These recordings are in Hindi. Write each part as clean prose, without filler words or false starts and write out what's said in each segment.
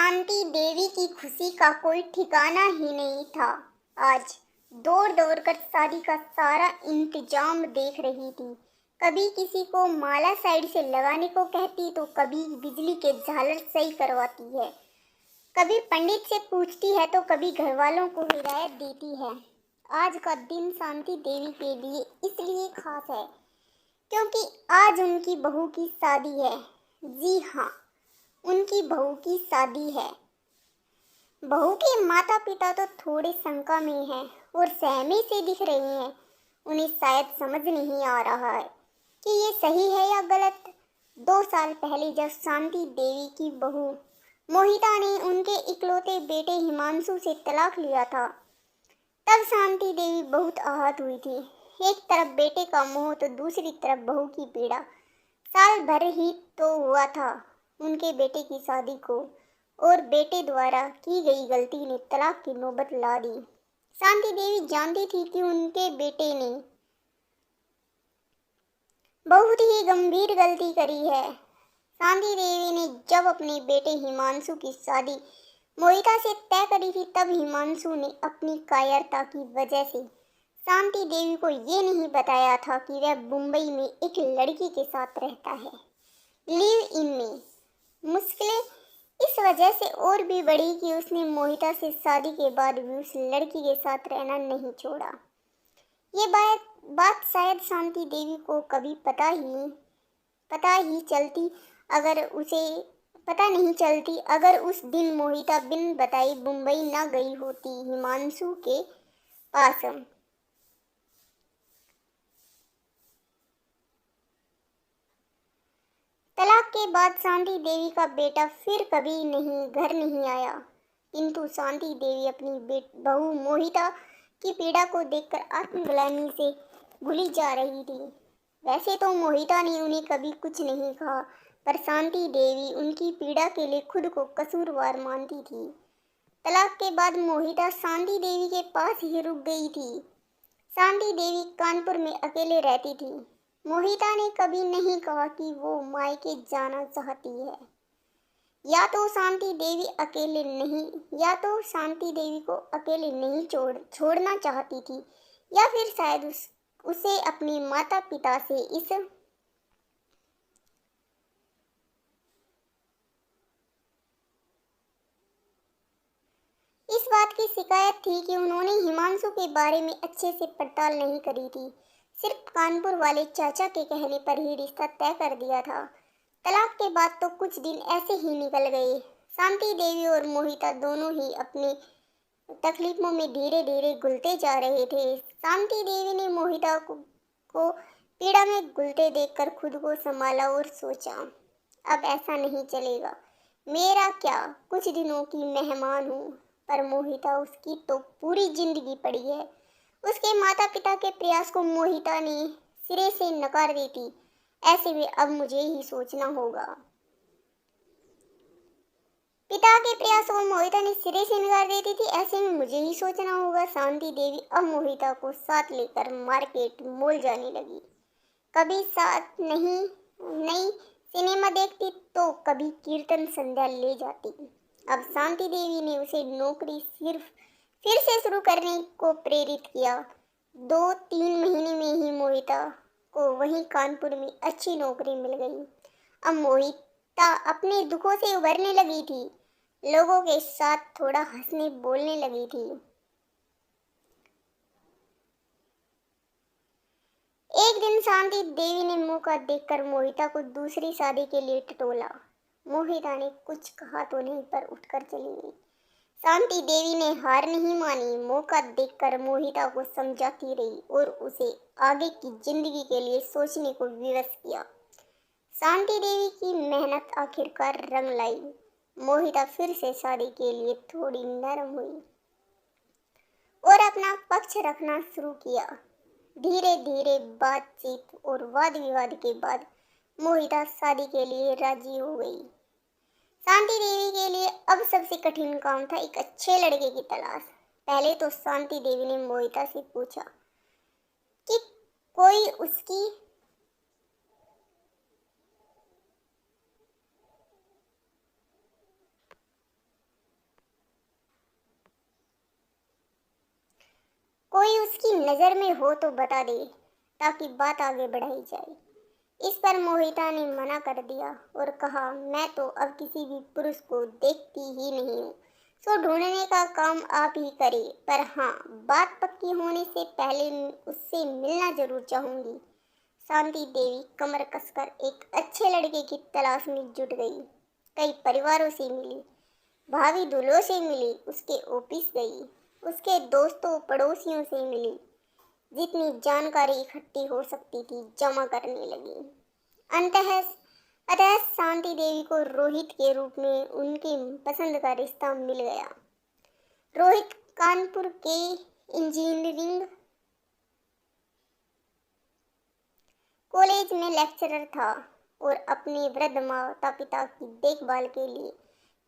शांति देवी की खुशी का कोई ठिकाना ही नहीं था। आज दौड़ दौड़ कर शादी का सारा इंतजाम देख रही थी। कभी किसी को माला साइड से लगाने को कहती तो कभी बिजली के झालर सही करवाती है, कभी पंडित से पूछती है तो कभी घर वालों को हिदायत देती है। आज का दिन शांति देवी के लिए इसलिए खास है क्योंकि आज उनकी बहू की शादी है। जी हाँ, उनकी बहू की शादी है। बहू के माता पिता तो थोड़े शंका में हैं और सहमे से दिख रहे हैं। उन्हें शायद समझ नहीं आ रहा है कि ये सही है या गलत। 2 साल पहले जब शांति देवी की बहू मोहिता ने उनके इकलौते बेटे हिमांशु से तलाक लिया था, तब शांति देवी बहुत आहत हुई थी। एक तरफ बेटे का मोह तो दूसरी तरफ बहू की पीड़ा। साल भर ही तो हुआ था उनके बेटे की शादी को और बेटे द्वारा की गई गलती ने तलाक की नौबत ला दी। शांति देवी जानती थी कि उनके बेटे ने बहुत ही गंभीर गलती करी है। शांति देवी ने जब अपने बेटे हिमांशु की शादी मोहिता से तय करी थी, तब हिमांशु ने अपनी कायरता की वजह से शांति देवी को ये नहीं बताया था कि वह मुंबई में एक लड़की के साथ रहता है, लिव इन में। मुश्किलें इस वजह से और भी बढ़ी कि उसने मोहिता से शादी के बाद भी उस लड़की के साथ रहना नहीं छोड़ा। ये बात शायद शांति देवी को कभी पता नहीं चलती अगर उस दिन मोहिता बिन बताई मुंबई न गई होती हिमांशु के पास। तलाक के बाद शांति देवी का बेटा फिर कभी घर नहीं आया, किंतु शांति देवी अपनी बहू मोहिता की पीड़ा को देखकर आत्मग्लानि से भूली जा रही थी। वैसे तो मोहिता ने उन्हें कभी कुछ नहीं कहा, पर शांति देवी उनकी पीड़ा के लिए खुद को कसूरवार मानती थी। तलाक के बाद मोहिता शांति देवी के पास ही रुक गई थी। शांति देवी कानपुर में अकेले रहती थी। मोहिता ने कभी नहीं कहा कि वो मायके जाना चाहती है। या तो शांति देवी को अकेले नहीं छोड़ना चाहती थी, या फिर शायद उसे अपने माता पिता से इस बात की शिकायत थी कि उन्होंने हिमांशु के बारे में अच्छे से पड़ताल नहीं करी थी। सिर्फ कानपुर वाले चाचा के कहने पर ही रिश्ता तय कर दिया था। तलाक के बाद तो कुछ दिन ऐसे ही निकल गए। शांति देवी और मोहिता दोनों ही अपने तकलीफों में धीरे धीरे घुलते जा रहे थे। शांति देवी ने मोहिता को पीड़ा में घुलते देखकर खुद को संभाला और सोचा, अब ऐसा नहीं चलेगा। मेरा क्या, कुछ दिनों की मेहमान हूँ, पर मोहिता उसकी तो पूरी जिंदगी पड़ी है। उसके माता पिता के प्रयास को मोहिता ने सिरे से नकार देती। ऐसे में अब मुझे ही सोचना होगा। पिता के प्रयास को मोहिता ने सिरे से नकार देती थी, ऐसे में मुझे ही सोचना होगा। शांति देवी अब मोहिता को साथ लेकर मार्केट मॉल जाने लगी। कभी साथ नई सिनेमा देखती तो कभी कीर्तन संध्या ले जाती। अब शांति देवी ने उसे नौकरी फिर से शुरू करने को प्रेरित किया। 2-3 महीने में ही मोहिता को वहीं कानपुर में अच्छी नौकरी मिल गई। अब मोहिता अपने दुखों से उभरने लगी थी, लोगों के साथ थोड़ा हंसने बोलने लगी थी। एक दिन शांति देवी ने मौका देखकर मोहिता को दूसरी शादी के लिए टटोला। मोहिता ने कुछ कहा तो नहीं, पर उठकर चली गई। शांति देवी ने हार नहीं मानी। मौका देखकर मोहिता को समझाती रही और उसे आगे की जिंदगी के लिए सोचने को विवश किया। शांति देवी की मेहनत आखिरकार रंग लाई। मोहिता फिर से शादी के लिए थोड़ी नरम हुई और अपना पक्ष रखना शुरू किया। धीरे धीरे बातचीत और वाद विवाद के बाद मोहिता शादी के लिए राजी हो गई। शांति देवी के लिए अब सबसे कठिन काम था एक अच्छे लड़के की तलाश। पहले तो शांति देवी ने मोहिता से पूछा कि कोई उसकी कोई उसकी नज़र में हो तो बता दे ताकि बात आगे बढ़ाई जाए। इस पर मोहिता ने मना कर दिया और कहा, मैं तो अब किसी भी पुरुष को देखती ही नहीं हूँ, सो ढूंढने का काम आप ही करें। पर हाँ, बात पक्की होने से पहले उससे मिलना जरूर चाहूंगी। शांति देवी कमर कसकर एक अच्छे लड़के की तलाश में जुट गई। कई परिवारों से मिली, भाभी दूल्हों से मिली, उसके ऑफिस गई, उसके दोस्तों पड़ोसियों से मिली, जितनी जानकारी इकट्ठी हो सकती थी जमा करने लगी। अंततः अतः शांति देवी को रोहित के रूप में उनकी पसंद का रिश्ता मिल गया। रोहित कानपुर के इंजीनियरिंग कॉलेज में लेक्चरर था और अपने वृद्ध माता पिता की देखभाल के लिए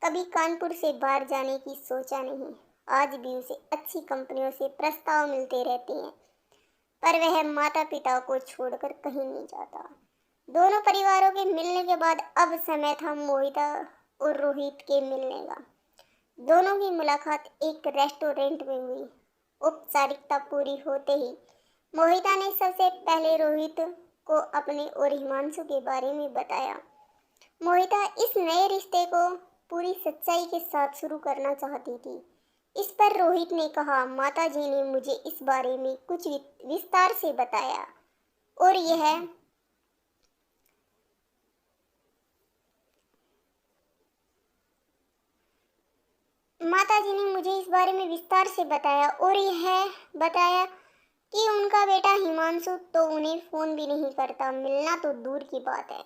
कभी कानपुर से बाहर जाने की सोचा नहीं। आज भी उसे अच्छी कंपनियों से प्रस्ताव मिलते रहते हैं, पर वह माता पिता को छोड़कर कहीं नहीं जाता। दोनों परिवारों के मिलने के बाद अब समय था मोहिता और रोहित के मिलने का। दोनों की मुलाकात एक रेस्टोरेंट में हुई। औपचारिकता पूरी होते ही मोहिता ने सबसे पहले रोहित को अपने और हिमांशु के बारे में बताया। मोहिता इस नए रिश्ते को पूरी सच्चाई के साथ शुरू करना चाहती थी। इस पर रोहित ने कहा, माताजी ने मुझे इस बारे में कुछ विस्तार से बताया और यह बताया कि उनका बेटा हिमांशु तो उन्हें फोन भी नहीं करता, मिलना तो दूर की बात है।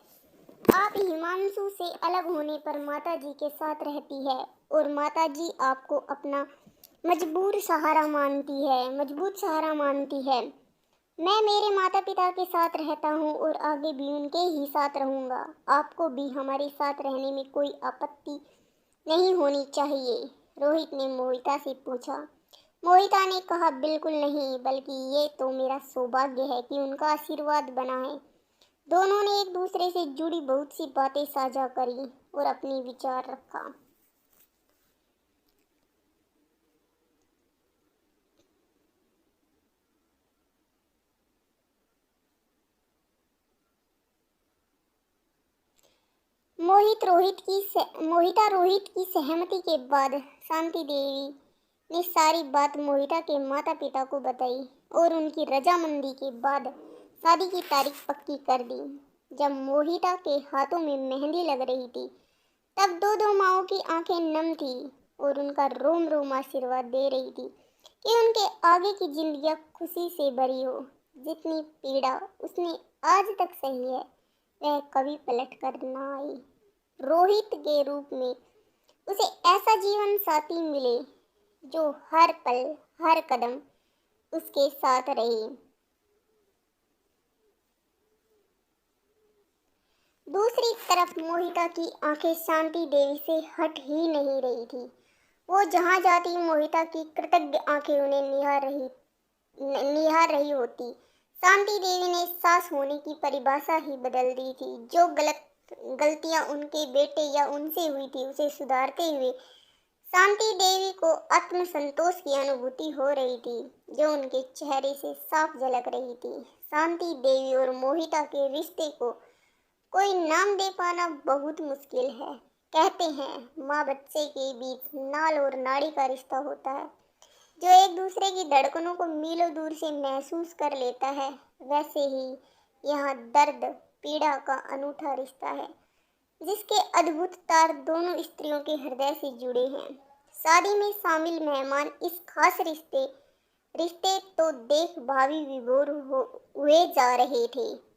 आप हिमांशु से अलग होने पर माताजी के साथ रहती है और माताजी आपको अपना मजबूत सहारा मानती है। मैं मेरे माता पिता के साथ रहता हूँ और आगे भी उनके ही साथ रहूँगा। आपको भी हमारे साथ रहने में कोई आपत्ति नहीं होनी चाहिए, रोहित ने मोहिता से पूछा। मोहिता ने कहा, बिल्कुल नहीं, बल्कि ये तो मेरा सौभाग्य है कि उनका आशीर्वाद बना है। दोनों ने एक दूसरे से जुड़ी बहुत सी बातें साझा करी और अपनी विचार रखा। मोहिता रोहित की सहमति के बाद शांति देवी ने सारी बात मोहिता के माता पिता को बताई और उनकी रजामंदी के बाद शादी की तारीख पक्की कर दी। जब मोहिता के हाथों में मेहंदी लग रही थी तब दो माओं की आंखें नम थी और उनका रोम रोम आशीर्वाद दे रही थी कि उनके आगे की जिंदगी खुशी से भरी हो। जितनी पीड़ा उसने आज तक सही है वह कभी पलट कर ना आई। रोहित के रूप में उसे ऐसा जीवन साथी मिले जो हर पल हर कदम उसके साथ रहे। दूसरी तरफ मोहिता की आंखें शांति देवी से हट ही नहीं रही थी। वो जहां जाती मोहिता की कृतज्ञ आंखें उन्हें निहार रही होती। शांति देवी ने सास होने की परिभाषा ही बदल दी थी। जो गलतियां उनके बेटे या उनसे हुई थी उसे सुधारते हुए शांति देवी को आत्मसंतोष की अनुभूति हो रही थी जो उनके चेहरे से साफ झलक रही थी। शांति देवी और मोहिता के रिश्ते को कोई नाम दे पाना बहुत मुश्किल है। कहते हैं माँ बच्चे के बीच नाल और नाड़ी का रिश्ता होता है जो एक दूसरे की धड़कनों को मीलों दूर से महसूस कर लेता है। वैसे ही यहाँ दर्द पीड़ा का अनूठा रिश्ता है जिसके अद्भुत तार दोनों स्त्रियों के हृदय से जुड़े हैं। शादी में शामिल मेहमान इस खास रिश्ते तो देख भावी विभोर हुए जा रहे थे।